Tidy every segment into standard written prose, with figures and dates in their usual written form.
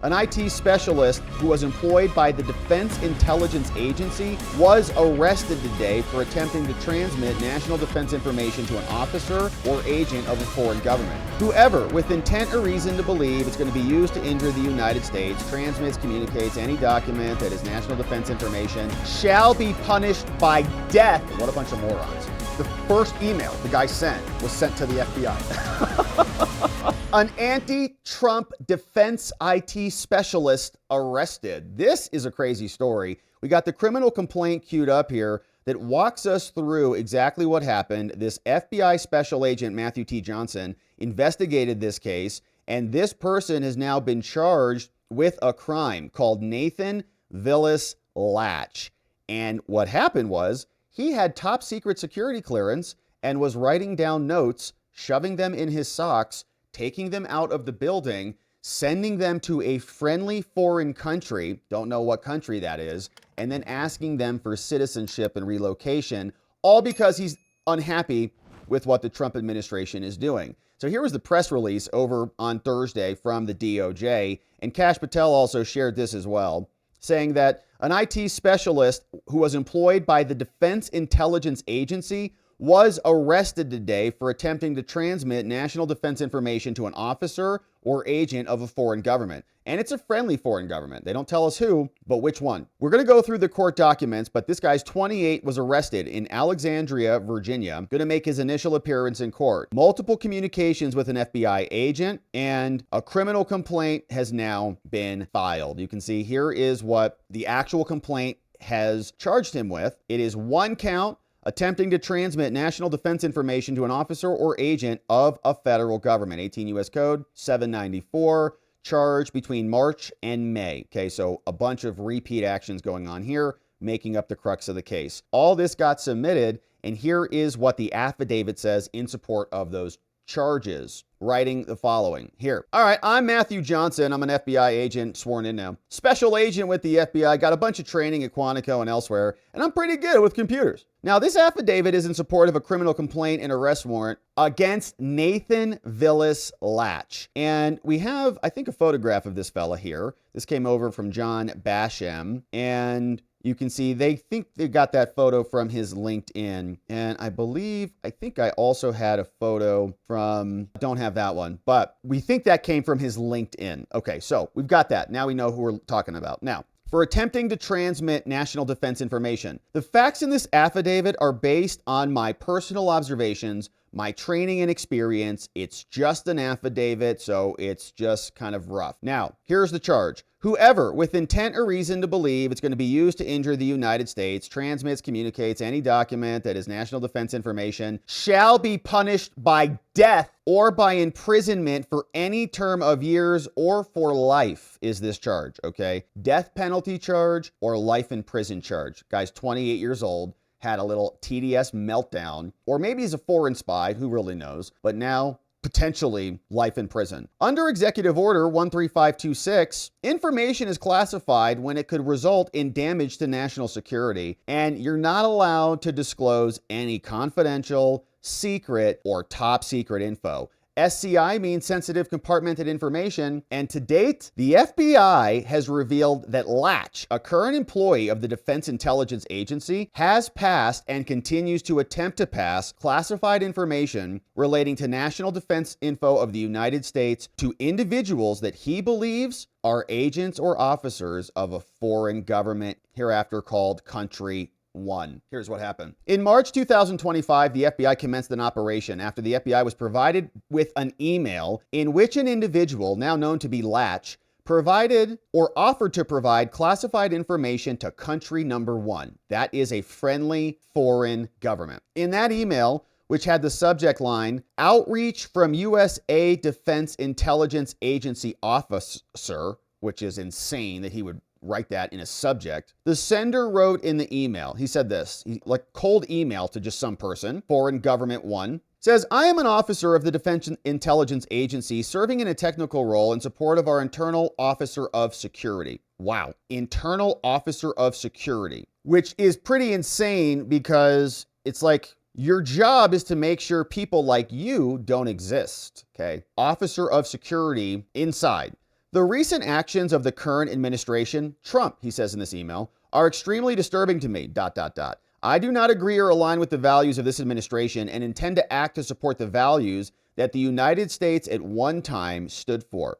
An IT specialist who was employed by the Defense Intelligence Agency was arrested today for attempting to transmit national defense information to an officer or agent of a foreign government. Whoever, with intent or reason to believe it's going to be used to injure the United States, transmits, communicates any document that is national defense information shall be punished by death. What a bunch of morons. The first email the guy sent was sent to the FBI. An anti-Trump defense IT specialist arrested. This is a crazy story. We got the criminal complaint queued up here that walks us through exactly what happened. This FBI special agent, Matthew T. Johnson, investigated this case, and this person has now been charged with a crime called Nathan Villas Latch. And what happened was he had top secret security clearance and was writing down notes, shoving them in his socks, taking them out of the building, sending them to a friendly foreign country, don't know what country that is, and then asking them for citizenship and relocation, all because he's unhappy with what the Trump administration is doing. So here was the press release over on Thursday from the DOJ, and Kash Patel also shared this as well, saying that an IT specialist who was employed by the Defense Intelligence Agency was arrested today for attempting to transmit national defense information to an officer or agent of a foreign government. And it's a friendly foreign government. They don't tell us who, but which one. We're going to go through the court documents, but this guy's 28, was arrested in Alexandria, Virginia, going to make his initial appearance in court. Multiple communications with an FBI agent, and a criminal complaint has now been filed. You can see here is what the actual complaint has charged him with. It is 1 count, attempting to transmit national defense information to an officer or agent of a federal government. 18 U.S. Code 794, charged between March and May. Okay, so a bunch of repeat actions going on here, making up the crux of the case. All this got submitted, and here is what the affidavit says in support of those charges, writing the following here. All right, I'm Matthew Johnson. I'm an FBI agent, sworn in now. Special agent with the FBI, got a bunch of training at Quantico and elsewhere, and I'm pretty good with computers. Now, this affidavit is in support of a criminal complaint and arrest warrant against Nathan Villas Latch. And we have, I think, a photograph of this fella here. This came over from John Basham, and you can see they think they got that photo from his LinkedIn. And I think I also had a photo from, don't have that one, but we think that came from his LinkedIn. Okay, so we've got that. Now we know who we're talking about. Now, for attempting to transmit national defense information, the facts in this affidavit are based on my personal observations, my training and experience. It's just an affidavit, so it's just kind of rough. Now, here's the charge. Whoever, with intent or reason to believe it's going to be used to injure the United States, transmits, communicates any document that is national defense information shall be punished by death or by imprisonment for any term of years or for life is this charge, okay? Death penalty charge or life in prison charge. Guy's 28 years old, had a little TDS meltdown, or maybe he's a foreign spy, who really knows, but now potentially life in prison. Under Executive Order 13526, information is classified when it could result in damage to national security, and you're not allowed to disclose any confidential, secret, or top secret info. SCI means sensitive compartmented information, and to date, the FBI has revealed that Latch, a current employee of the Defense Intelligence Agency, has passed and continues to attempt to pass classified information relating to national defense info of the United States to individuals that he believes are agents or officers of a foreign government, hereafter called Country 1. Here's what happened. In March 2025, the FBI commenced an operation after the FBI was provided with an email in which an individual, now known to be Latch, provided or offered to provide classified information to Country Number 1. That is a friendly foreign government. In that email, which had the subject line, "Outreach from USA Defense Intelligence Agency Officer," which is insane that he would write that in a subject. The sender wrote in the email, he said this, like cold email to just some person, foreign government 1, says, "I am an officer of the Defense Intelligence Agency serving in a technical role in support of our internal officer of security." Wow. Internal officer of security, which is pretty insane because it's like your job is to make sure people like you don't exist. Okay. Officer of security inside. The recent actions of the current administration, Trump, he says in this email, are extremely disturbing to me, ... I do not agree or align with the values of this administration and intend to act to support the values that the United States at one time stood for.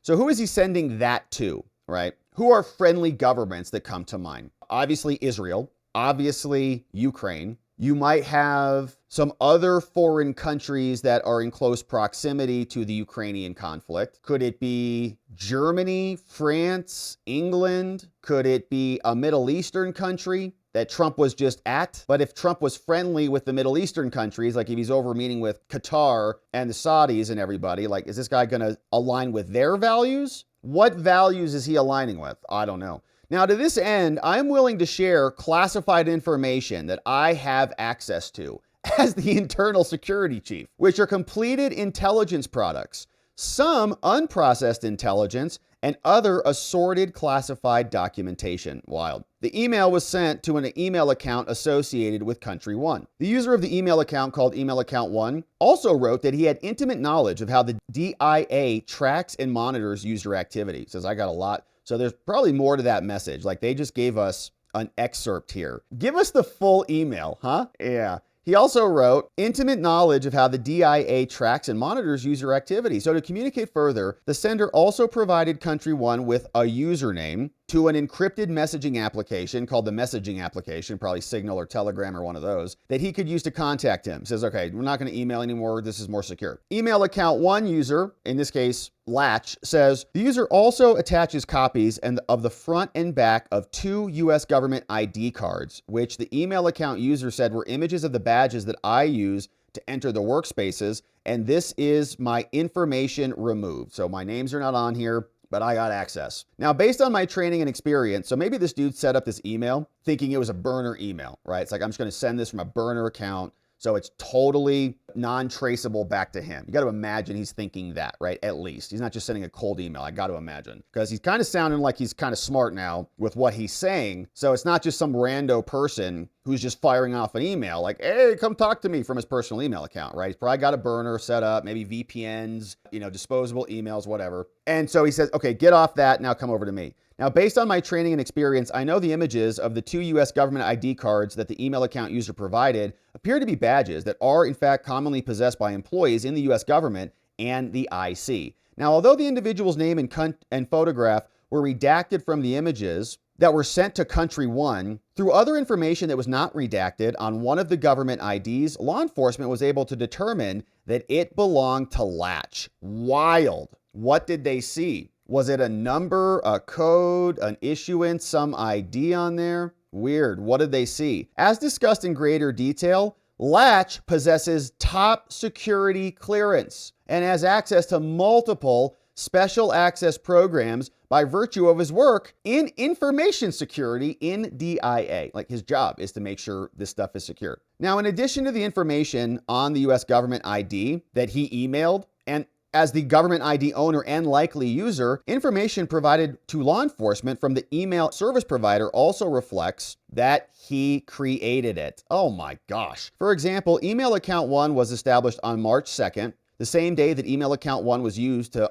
So who is he sending that to, right? Who are friendly governments that come to mind? Obviously Israel, obviously Ukraine. You might have some other foreign countries that are in close proximity to the Ukrainian conflict. Could it be Germany, France, England? Could it be a Middle Eastern country that Trump was just at? But if Trump was friendly with the Middle Eastern countries, like if he's over meeting with Qatar and the Saudis and everybody, like, is this guy going to align with their values? What values is he aligning with? I don't know. Now, to this end, I'm willing to share classified information that I have access to as the internal security chief, which are completed intelligence products, some unprocessed intelligence, and other assorted classified documentation. Wild. The email was sent to an email account associated with Country One. The user of the email account, called Email Account One, also wrote that he had intimate knowledge of how the DIA tracks and monitors user activity. He says, I got a lot. So there's probably more to that message. Like, they just gave us an excerpt here. Give us the full email, huh? Yeah. He also wrote intimate knowledge of how the DIA tracks and monitors user activity. So to communicate further, the sender also provided Country One with a username to an encrypted messaging application called the messaging application, probably Signal or Telegram or one of those, that he could use to contact him. Says, okay, we're not going to email anymore. This is more secure. Email Account One user, in this case, Latch, says the user also attaches copies of the front and back of 2 U.S. government ID cards, which the email account user said were images of the badges that I use to enter the workspaces, and this is my information removed. So my names are not on here, but I got access. Now, based on my training and experience, so maybe this dude set up this email thinking it was a burner email, right? It's like, I'm just going to send this from a burner account, so it's totally non-traceable back to him. You got to imagine he's thinking that, right? At least. He's not just sending a cold email. I got to imagine. Because he's kind of sounding like he's kind of smart now with what he's saying. So it's not just some rando person who's just firing off an email like, hey, come talk to me from his personal email account, right? He's probably got a burner set up, maybe VPNs, disposable emails, whatever. And so he says, okay, get off that. Now come over to me. Now, based on my training and experience, I know the images of the 2 U.S. government ID cards that the email account user provided appear to be badges that are, in fact, commonly possessed by employees in the U.S. government and the IC. Now, although the individual's name and photograph were redacted from the images that were sent to Country One, through other information that was not redacted on one of the government IDs, law enforcement was able to determine that it belonged to Latch. Wild. What did they see? Was it a number, a code, an issuance, some ID on there? Weird. What did they see? As discussed in greater detail, Latch possesses top security clearance and has access to multiple special access programs by virtue of his work in information security in DIA. Like, his job is to make sure this stuff is secure. Now, in addition to the information on the U.S. government ID that he emailed, and as the government ID owner and likely user, information provided to law enforcement from the email service provider also reflects that he created it. Oh my gosh. For example, Email Account One was established on March 2nd, the same day that Email Account One was used to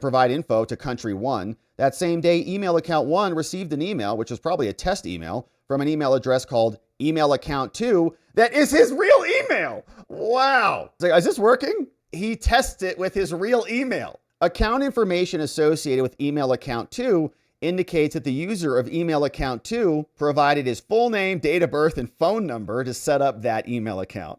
provide info to Country One. That same day, Email Account One received an email, which was probably a test email, from an email address called Email Account Two that is his real email. Wow. It's like, is this working? He tests it with his real email. Account information associated with Email Account 2 indicates that the user of Email Account 2 provided his full name, date of birth, and phone number to set up that email account.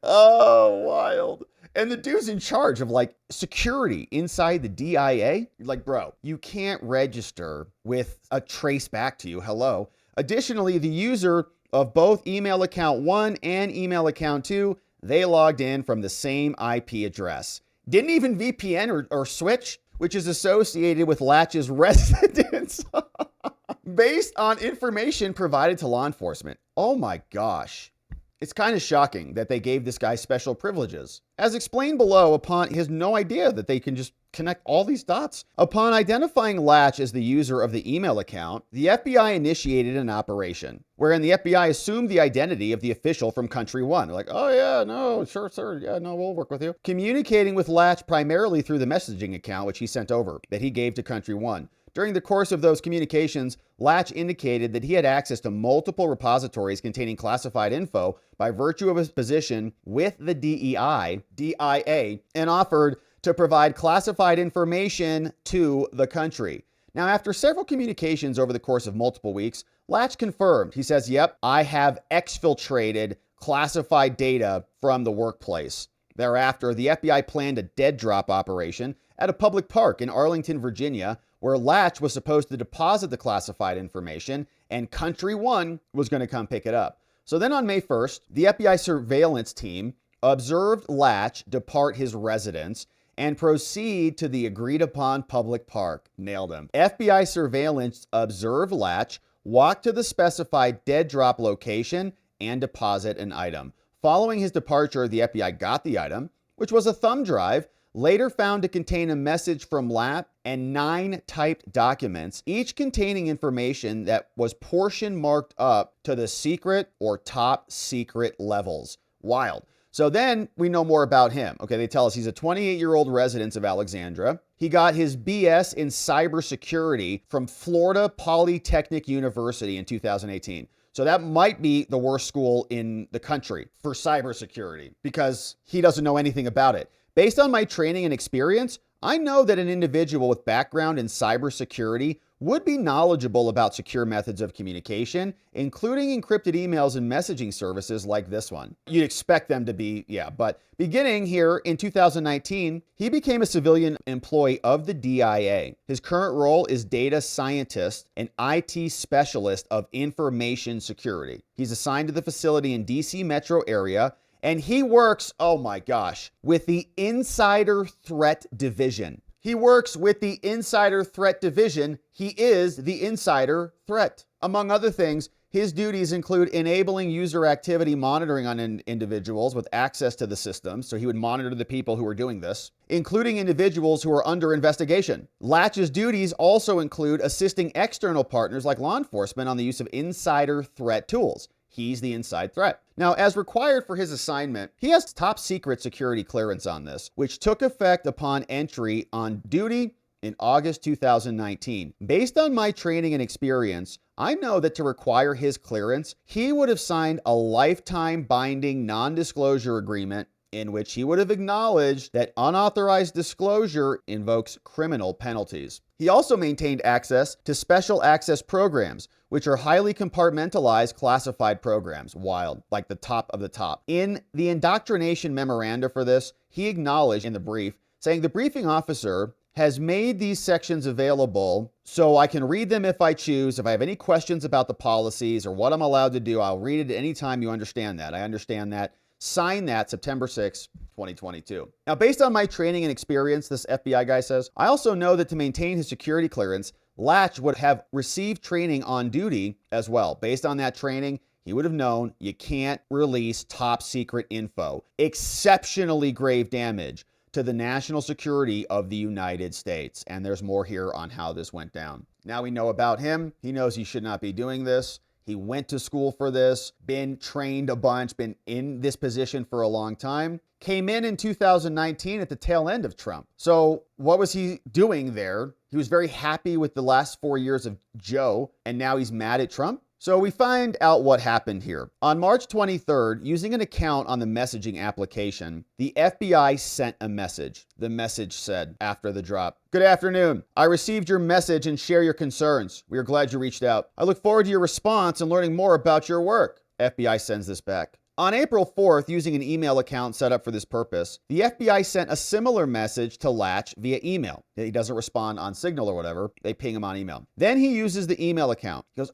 Oh, wild. And the dude's in charge of like security inside the DIA. You're like, bro, you can't register with a trace back to you. Hello. Additionally, the user of both Email Account 1 and Email Account 2, they logged in from the same IP address. Didn't even VPN or switch, which is associated with Latch's residence, based on information provided to law enforcement. Oh my gosh. It's kind of shocking that they gave this guy special privileges. As explained below, he has no idea that they can just connect all these dots. Upon identifying Latch as the user of the email account, the FBI initiated an operation wherein the FBI assumed the identity of the official from country one. They're like, oh yeah, no, sure, sir. Yeah, no, we'll work with you. Communicating with Latch primarily through the messaging account, which he sent over, that he gave to country one. During the course of those communications, Latch indicated that he had access to multiple repositories containing classified info by virtue of his position with the DIA, and offered to provide classified information to the country. Now, after several communications over the course of multiple weeks, Latch confirmed. He says, yep, I have exfiltrated classified data from the workplace. Thereafter, the FBI planned a dead drop operation at a public park in Arlington, Virginia, where Latch was supposed to deposit the classified information and Country One was going to come pick it up. So then on May 1st, the FBI surveillance team observed Latch depart his residence and proceed to the agreed upon public park. Nailed him. FBI surveillance observed Latch walk to the specified dead drop location and deposit an item. Following his departure, the FBI got the item, which was a thumb drive, later found to contain a message from Latch and 9 typed documents, each containing information that was portion marked up to the secret or top secret levels. Wild. So then we know more about him. Okay, they tell us he's a 28-year-old resident of Alexandria. He got his BS in cybersecurity from Florida Polytechnic University in 2018. So that might be the worst school in the country for cybersecurity because he doesn't know anything about it. Based on my training and experience, I know that an individual with background in cybersecurity would be knowledgeable about secure methods of communication, including encrypted emails and messaging services like this one. You'd expect them to be, but beginning here in 2019, he became a civilian employee of the DIA. His current role is data scientist and IT specialist of information security. He's assigned to the facility in DC metro area, and he works, oh my gosh, with the Insider Threat Division. He works with the Insider Threat Division. He is the Insider Threat. Among other things, his duties include enabling user activity monitoring on individuals with access to the system. So he would monitor the people who are doing this, including individuals who are under investigation. Latch's duties also include assisting external partners like law enforcement on the use of insider threat tools. He's the inside threat. Now, as required for his assignment, he has top secret security clearance on this, which took effect upon entry on duty in August 2019. Based on my training and experience, I know that to require his clearance, he would have signed a lifetime binding non-disclosure agreement in which he would have acknowledged that unauthorized disclosure invokes criminal penalties. He also maintained access to special access programs, which are highly compartmentalized classified programs. Wild, like the top of the top. In the indoctrination memoranda for this, he acknowledged in the brief, saying the briefing officer has made these sections available so I can read them if I choose. If I have any questions about the policies or what I'm allowed to do, I'll read it anytime you understand that. I understand that. Sign that September 6, 2022. Now, based on my training and experience, this FBI guy says, I also know that to maintain his security clearance, Latch would have received training on duty as well. Based on that training, he would have known you can't release top secret info, exceptionally grave damage to the national security of the United States. And there's more here on how this went down. Now we know about him. He knows he should not be doing this. He went to school for this, been trained a bunch, been in this position for a long time. Came in 2019 at the tail end of Trump. So what was he doing there? He was very happy with the last 4 years of Joe, and now he's mad at Trump. So we find out what happened here. On March 23rd, using an account on the messaging application, the FBI sent a message. The message said after the drop, "Good afternoon. I received your message and share your concerns. We are glad you reached out. I look forward to your response and learning more about your work." FBI sends this back. On April 4th, using an email account set up for this purpose, the FBI sent a similar message to Latch via email. He doesn't respond on Signal or whatever. They ping him on email. Then he uses the email account. He goes,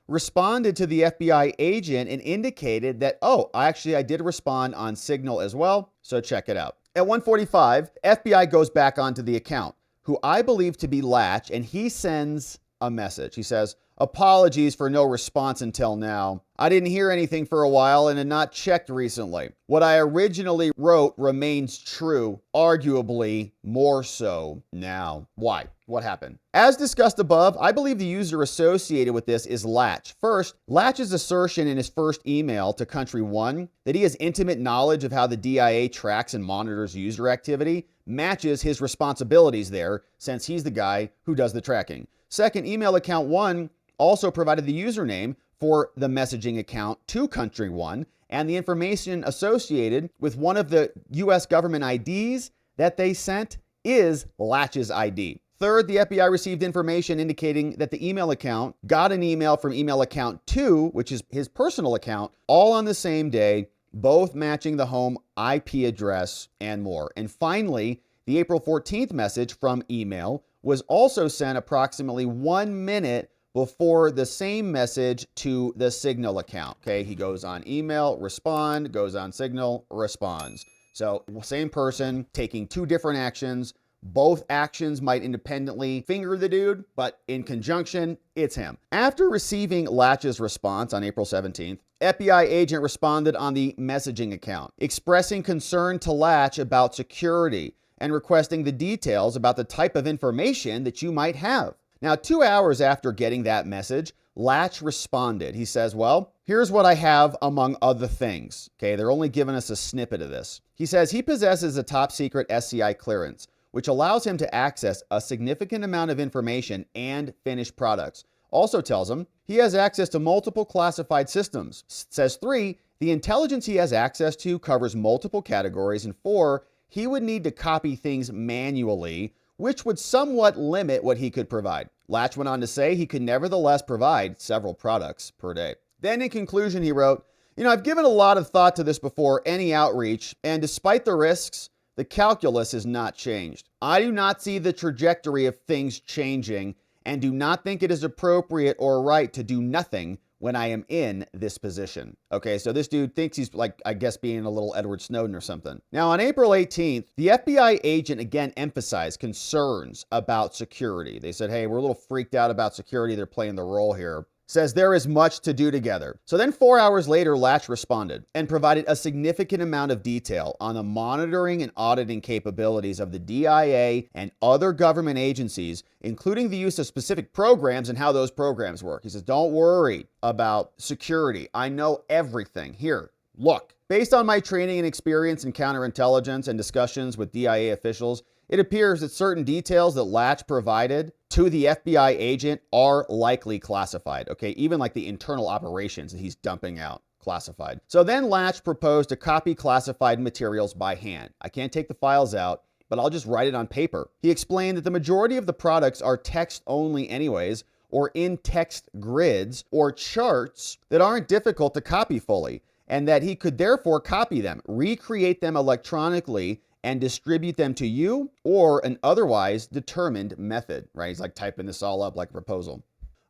responded to the FBI agent and indicated that, I did respond on Signal as well, so check it out. At 1:45, FBI goes back onto the account, who I believe to be Latch, and he sends a message. He says, "Apologies for no response until now. I didn't hear anything for a while and had not checked recently. What I originally wrote remains true, arguably more so now. Why? What happened? As discussed above, I believe the user associated with this is Latch. First, Latch's assertion in his first email to Country 1 that he has intimate knowledge of how the DIA tracks and monitors user activity matches his responsibilities there, since he's the guy who does the tracking. Second, email account 1 also provided the username for the messaging account to Country 1 and the information associated with one of the U.S. government IDs that they sent is Latch's ID. Third, the FBI received information indicating that the email account got an email from email account 2, which is his personal account, all on the same day, both matching the home IP address and more. And finally, the April 14th message from email was also sent approximately 1 minute before the same message to the Signal account. Okay, he goes on email, respond, goes on Signal, responds. So same person taking two different actions. Both actions might independently finger the dude, but in conjunction, it's him. After receiving Latch's response on April 17th, FBI agent responded on the messaging account, expressing concern to Latch about security and requesting the details about the type of information that you might have. Now, 2 hours after getting that message, Latch responded. He says, well, here's what I have among other things. Okay, they're only giving us a snippet of this. He says he possesses a top secret SCI clearance, which allows him to access a significant amount of information and finished products. Also tells him he has access to multiple classified systems. Says 3, the intelligence he has access to covers multiple categories. And 4, he would need to copy things manually, which would somewhat limit what he could provide. Latch went on to say he could nevertheless provide several products per day. Then in conclusion, he wrote, I've given a lot of thought to this before any outreach, and despite the risks, the calculus has not changed. I do not see the trajectory of things changing and do not think it is appropriate or right to do nothing when I am in this position. Okay, so this dude thinks he's like, I guess, being a little Edward Snowden or something. Now, on April 18th, the FBI agent again emphasized concerns about security. They said, hey, we're a little freaked out about security. They're playing the role here. Says there is much to do together. So then 4 hours later, Latch responded and provided a significant amount of detail on the monitoring and auditing capabilities of the DIA and other government agencies, including the use of specific programs and how those programs work. He says, don't worry about security. I know everything. Here, look. Based on my training and experience in counterintelligence and discussions with DIA officials, it appears that certain details that Latch provided to the FBI agent are likely classified. Okay, even like the internal operations that he's dumping out, classified. So then Latch proposed to copy classified materials by hand. I can't take the files out, but I'll just write it on paper. He explained that the majority of the products are text only anyways, or in text grids or charts that aren't difficult to copy fully, and that he could therefore copy them, recreate them electronically, and distribute them to you or an otherwise determined method, right? He's like typing this all up like a proposal.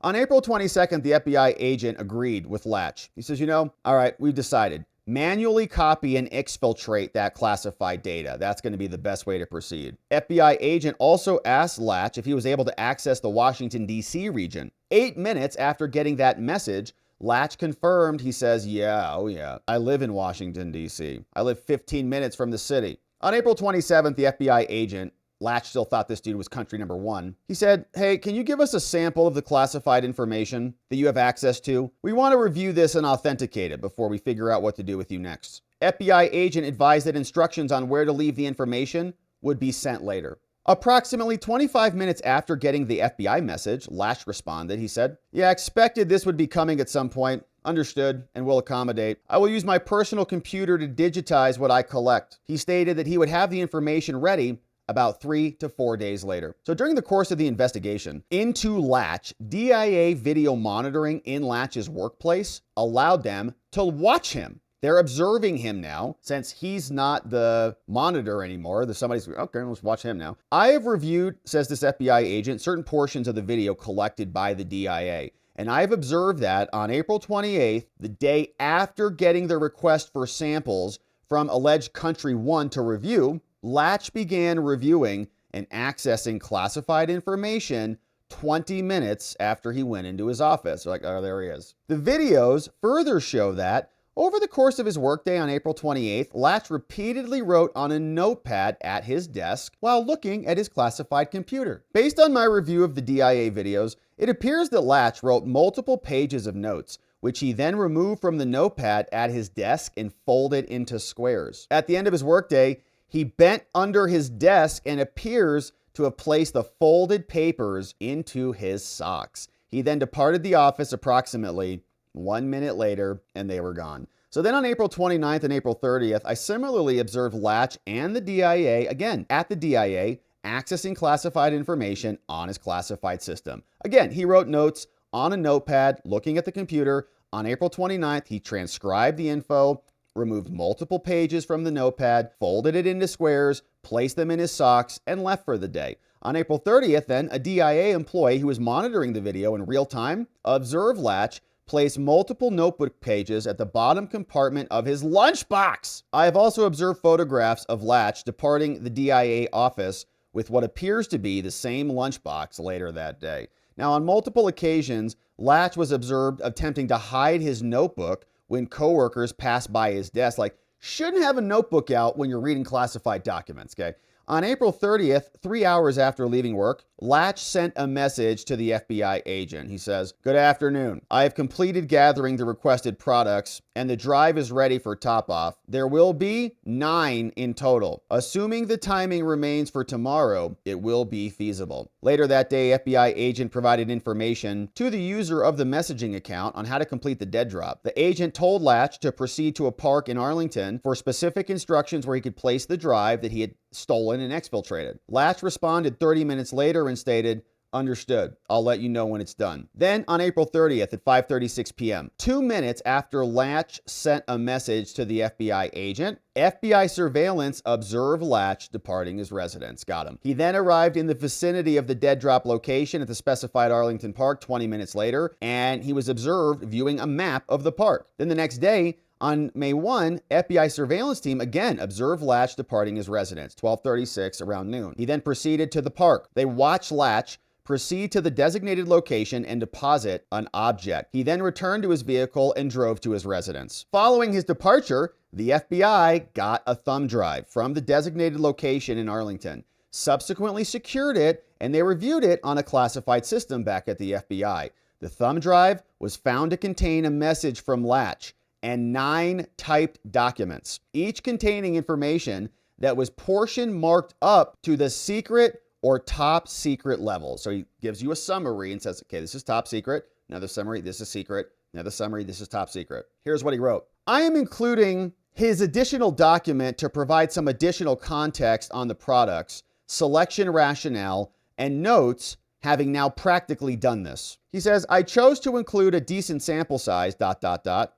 On April 22nd, the FBI agent agreed with Latch. He says, all right, we've decided. Manually copy and exfiltrate that classified data. That's going to be the best way to proceed. FBI agent also asked Latch if he was able to access the Washington, D.C. region. 8 minutes after getting that message, Latch confirmed. He says, yeah, I live in Washington, D.C. I live 15 minutes from the city. On April 27th, the FBI agent, Latch still thought this dude was country number 1. He said, hey, can you give us a sample of the classified information that you have access to? We want to review this and authenticate it before we figure out what to do with you next. FBI agent advised that instructions on where to leave the information would be sent later. Approximately 25 minutes after getting the FBI message, Latch responded. He said, yeah, I expected this would be coming at some point. Understood, and will accommodate. I will use my personal computer to digitize what I collect. He stated that he would have the information ready about 3 to 4 days later. So during the course of the investigation into Latch, DIA video monitoring in Latch's workplace allowed them to watch him. They're observing him now, since he's not the monitor anymore. Somebody's, okay, let's watch him now. I have reviewed, says this FBI agent, certain portions of the video collected by the DIA. And I've observed that on April 28th, the day after getting the request for samples from alleged Country 1 to review, Latch began reviewing and accessing classified information 20 minutes after he went into his office. They're like, oh, there he is. The videos further show that over the course of his workday on April 28th, Latch repeatedly wrote on a notepad at his desk while looking at his classified computer. Based on my review of the DIA videos, it appears that Latch wrote multiple pages of notes, which he then removed from the notepad at his desk and folded into squares. At the end of his workday, he bent under his desk and appears to have placed the folded papers into his socks. He then departed the office approximately 1 minute later, and they were gone. So then on April 29th and April 30th, I similarly observed Latch and the DIA, again, at the DIA, accessing classified information on his classified system. Again, he wrote notes on a notepad, looking at the computer. On April 29th, he transcribed the info, removed multiple pages from the notepad, folded it into squares, placed them in his socks, and left for the day. On April 30th, then, a DIA employee who was monitoring the video in real time observed Latch place multiple notebook pages at the bottom compartment of his lunchbox. I have also observed photographs of Latch departing the DIA office with what appears to be the same lunchbox later that day. Now, on multiple occasions, Latch was observed attempting to hide his notebook when coworkers passed by his desk. Like, shouldn't have a notebook out when you're reading classified documents, okay? On April 30th, 3 hours after leaving work, Latch sent a message to the FBI agent. He says, "Good afternoon. I have completed gathering the requested products and the drive is ready for top off. There will be 9 in total. Assuming the timing remains for tomorrow, it will be feasible." Later that day, FBI agent provided information to the user of the messaging account on how to complete the dead drop. The agent told Latch to proceed to a park in Arlington for specific instructions where he could place the drive that he had stolen and exfiltrated. Latch responded 30 minutes later and stated, "Understood. I'll let you know when it's done." Then on April 30th at 5:36 p.m., 2 minutes after Latch sent a message to the FBI agent, FBI surveillance observed Latch departing his residence. Got him. He then arrived in the vicinity of the dead drop location at the specified Arlington Park 20 minutes later, and he was observed viewing a map of the park. Then the next day, on May 1, FBI surveillance team again observed Latch departing his residence, 12:36 around noon. He then proceeded to the park. They watched Latch proceed to the designated location and deposit an object. He then returned to his vehicle and drove to his residence. Following his departure, the FBI got a thumb drive from the designated location in Arlington, subsequently secured it, and they reviewed it on a classified system back at the FBI. The thumb drive was found to contain a message from Latch and 9 typed documents, each containing information that was portion marked up to the secret or top secret level. So he gives you a summary and says, okay, this is top secret. Another summary, this is secret. Another summary, this is top secret. Here's what he wrote. I am including his additional document to provide some additional context on the products, selection rationale, and notes, having now practically done this. He says, I chose to include a decent sample size,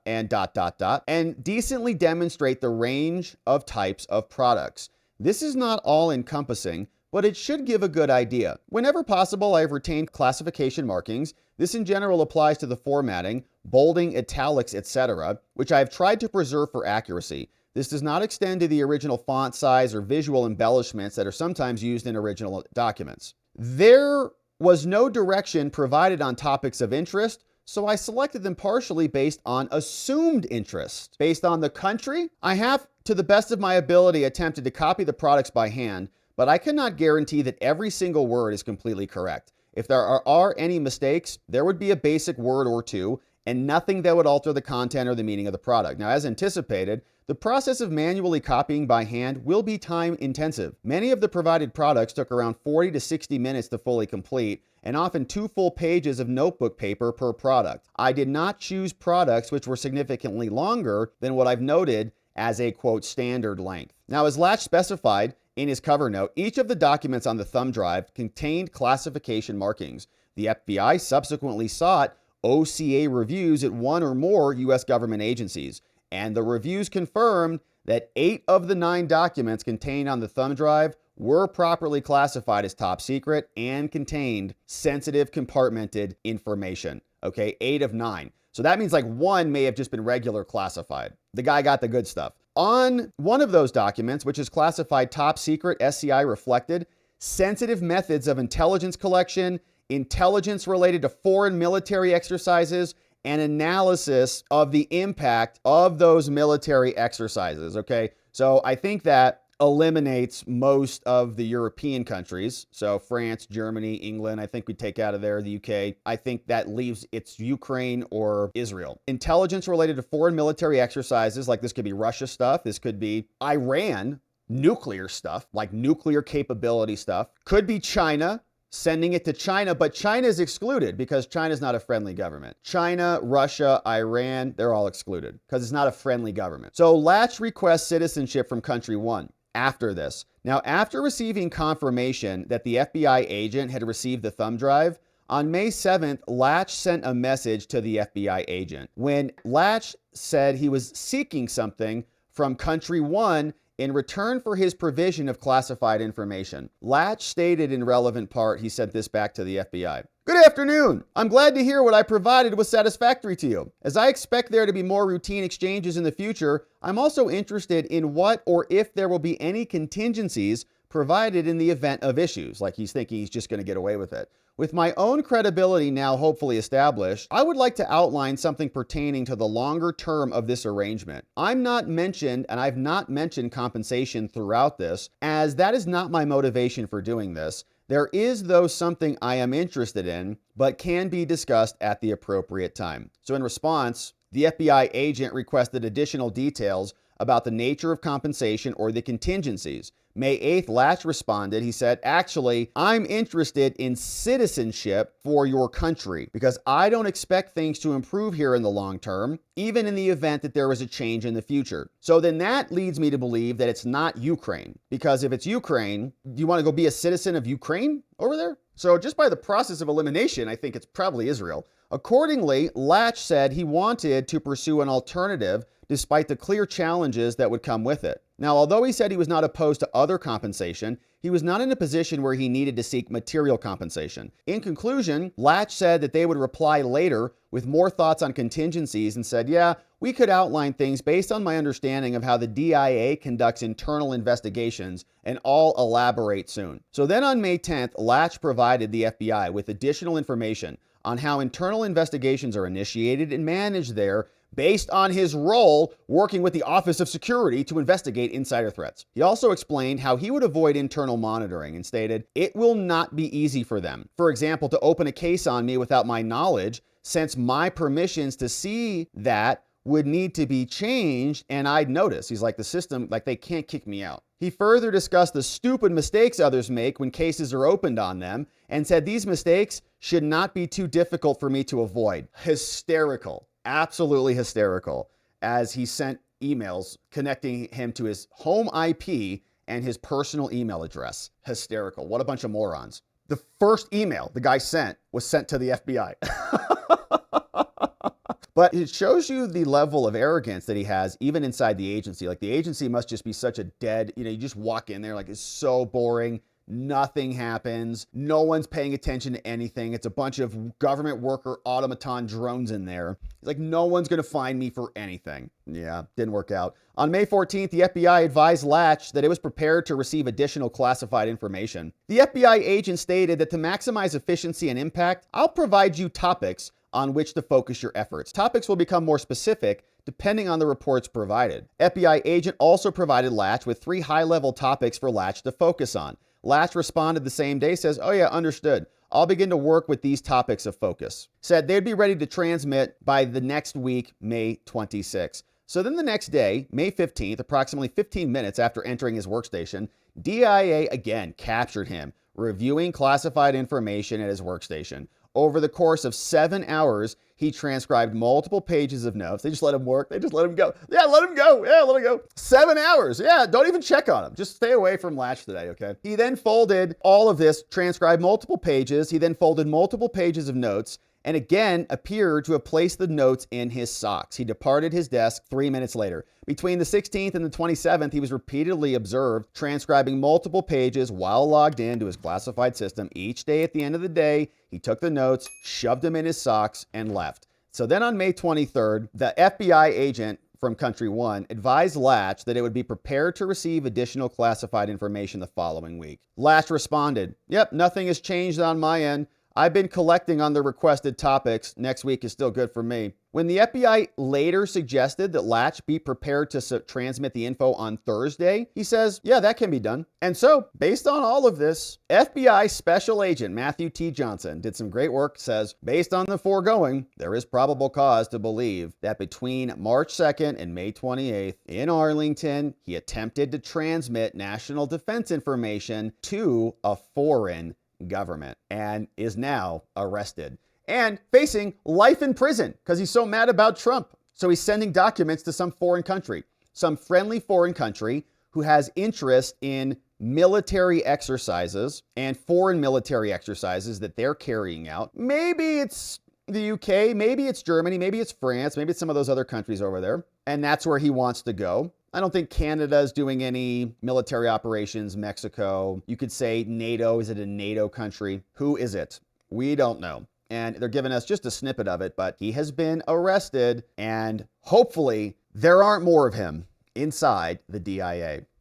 and decently demonstrate the range of types of products. This is not all encompassing, but it should give a good idea. Whenever possible, I have retained classification markings. This in general applies to the formatting, bolding, italics, etc., which I have tried to preserve for accuracy. This does not extend to the original font size or visual embellishments that are sometimes used in original documents. There was no direction provided on topics of interest, so I selected them partially based on assumed interest. Based on the country, I have, to the best of my ability, attempted to copy the products by hand, but I cannot guarantee that every single word is completely correct. If there are any mistakes, there would be a basic word or two, and nothing that would alter the content or the meaning of the product. Now, as anticipated, the process of manually copying by hand will be time intensive. Many of the provided products took around 40 to 60 minutes to fully complete, and often 2 full pages of notebook paper per product. I did not choose products which were significantly longer than what I've noted as a, quote, standard length. Now, as Latch specified in his cover note, each of the documents on the thumb drive contained classification markings. The FBI subsequently sought OCA reviews at 1 or more U.S. government agencies, and the reviews confirmed that 8 of the 9 documents contained on the thumb drive were properly classified as top secret and contained sensitive compartmented information. Okay, 8 of 9. So that means like 1 may have just been regular classified. The guy got the good stuff. On one of those documents, which is classified top secret, SCI reflected sensitive methods of intelligence collection, intelligence related to foreign military exercises, and analysis of the impact of those military exercises, okay? So I think that eliminates most of the European countries. So France, Germany, England, I think we take out of there the UK. I think that leaves it's Ukraine or Israel. Intelligence related to foreign military exercises, like this could be Russia stuff. This could be Iran, nuclear stuff, like nuclear capability stuff. Could be China, sending it to China, but China is excluded because China's not a friendly government. China, Russia, Iran, they're all excluded because it's not a friendly government. So Latch requests citizenship from country one after this. Now, after receiving confirmation that the FBI agent had received the thumb drive, on May 7th, Latch sent a message to the FBI agent. When Latch said he was seeking something from country one in return for his provision of classified information. Latch stated in relevant part, he sent this back to the FBI. Good afternoon. I'm glad to hear what I provided was satisfactory to you. As I expect there to be more routine exchanges in the future, I'm also interested in what or if there will be any contingencies provided in the event of issues, like he's thinking he's just going to get away with it. With my own credibility now hopefully established, I would like to outline something pertaining to the longer term of this arrangement. I've not mentioned compensation throughout this, as that is not my motivation for doing this. There is, though, something I am interested in, but can be discussed at the appropriate time. So in response, the FBI agent requested additional details about the nature of compensation or the contingencies. May 8th, Latch responded. He said, actually, I'm interested in citizenship for your country because I don't expect things to improve here in the long term, even in the event that there is a change in the future. So then that leads me to believe that it's not Ukraine, because if it's Ukraine, do you want to go be a citizen of Ukraine over there? So just by the process of elimination, I think it's probably Israel. Accordingly, Latch said he wanted to pursue an alternative despite the clear challenges that would come with it. Now, although he said he was not opposed to other compensation, he was not in a position where he needed to seek material compensation. In conclusion, Latch said that they would reply later with more thoughts on contingencies and said, yeah, we could outline things based on my understanding of how the DIA conducts internal investigations, and I'll elaborate soon. So then on May 10th, Latch provided the FBI with additional information on how internal investigations are initiated and managed there based on his role working with the Office of Security to investigate insider threats. He also explained how he would avoid internal monitoring and stated, it will not be easy for them. For example, to open a case on me without my knowledge, since my permissions to see that would need to be changed and I'd notice. He's like, the system, like they can't kick me out. He further discussed the stupid mistakes others make when cases are opened on them and said these mistakes should not be too difficult for me to avoid. Hysterical. Absolutely hysterical, as he sent emails connecting him to his home IP and his personal email address. Hysterical. What a bunch of morons. The first email the guy sent was sent to the FBI. But it shows you the level of arrogance that he has even inside the agency. Like the agency must just be such a dead, you just walk in there like it's so boring. Nothing happens. No one's paying attention to anything. It's a bunch of government worker automaton drones in there. It's like, no one's going to find me for anything. Yeah, didn't work out. On May 14th, the FBI advised Latch that it was prepared to receive additional classified information. The FBI agent stated that to maximize efficiency and impact, I'll provide you topics on which to focus your efforts. Topics will become more specific depending on the reports provided. FBI agent also provided Latch with 3 high-level topics for Latch to focus on. Latch responded the same day, says, oh yeah, understood. I'll begin to work with these topics of focus. Said they'd be ready to transmit by the next week, May 26. So then the next day, May 15th, approximately 15 minutes after entering his workstation, DIA again captured him, reviewing classified information at his workstation. Over the course of 7 hours, he transcribed multiple pages of notes. They just let him work. They just let him go. Yeah, let him go. Yeah, let him go. 7 hours. Yeah, don't even check on him. Just stay away from Latch today, okay? He then folded all of this, transcribed multiple pages. He then folded multiple pages of notes and again appeared to have placed the notes in his socks. He departed his desk 3 minutes later. Between the 16th and the 27th, he was repeatedly observed transcribing multiple pages while logged into his classified system. Each day at the end of the day, he took the notes, shoved them in his socks, and left. So then on May 23rd, the FBI agent from Country 1 advised Latch that it would be prepared to receive additional classified information the following week. Latch responded, yep, nothing has changed on my end. I've been collecting on the requested topics. Next week is still good for me. When the FBI later suggested that Latch be prepared to transmit the info on Thursday, he says, yeah, that can be done. And so, based on all of this, FBI Special Agent Matthew T. Johnson did some great work, says, based on the foregoing, there is probable cause to believe that between March 2nd and May 28th in Arlington, he attempted to transmit national defense information to a foreign government and is now arrested and facing life in prison because he's so mad about Trump. So he's sending documents to some foreign country, some friendly foreign country who has interest in military exercises and foreign military exercises that they're carrying out. Maybe it's the UK, maybe it's Germany, maybe it's France, maybe it's some of those other countries over there. And that's where he wants to go. I don't think Canada is doing any military operations. Mexico, you could say NATO. Is it a NATO country? Who is it? We don't know. And they're giving us just a snippet of it, but he has been arrested and hopefully there aren't more of him inside the DIA.